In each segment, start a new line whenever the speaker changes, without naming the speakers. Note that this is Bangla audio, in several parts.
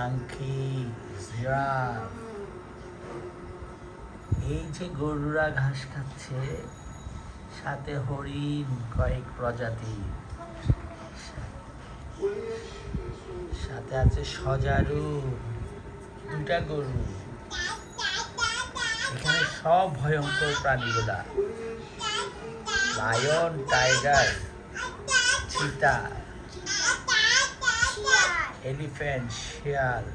Monkey, giraffe. এই যে গরুরা ঘাস খাচ্ছে, সাথে হরিণ কয়েক প্রজাতি, সাথে আছে সজারু, দুটা গরু। এখানে সব ভয়ঙ্কর প্রাণীগুলা, লায়ন, টাইগার, চিতা, এলিফ্যান্ট, শিয়াল,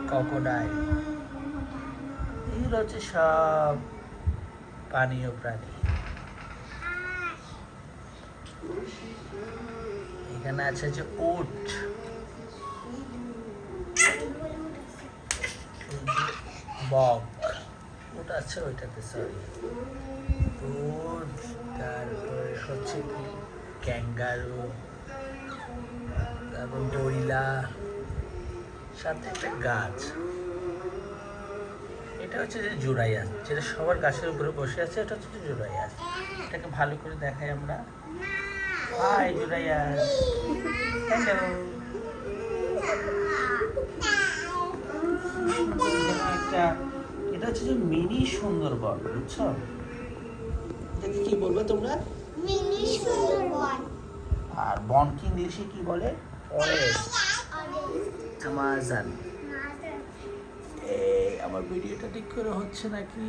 ক্রোকোডাইল। এগুলো হচ্ছে সব পানীয় প্রাণী। এখানে আছে যে উট, বক, উট আছে ওইটাতে, সরি, উট। তারপরে হচ্ছে কি ক্যাঙ্গারু, তারপর গরিলা, সাথে একটা গাছ। এটা হচ্ছে যে জুরাইয়াস, যেটা সবার গাছের উপরে বসে আছে, এটা হচ্ছে জুরাইয়াস। এটাকে ভালো করে দেখাই আমরা। হাই জুরাইয়াস, হ্যালো। এটা হচ্ছে যে মিনি সুন্দরবন, বুঝছো? এটাকে কি বলবে তোমরা?
মিনি সুন্দরবন।
আর বনকে ইংলিশে কি বলে? Forest, Amazon. আমার ভিডিওটা ঠিক করে হচ্ছে নাকি?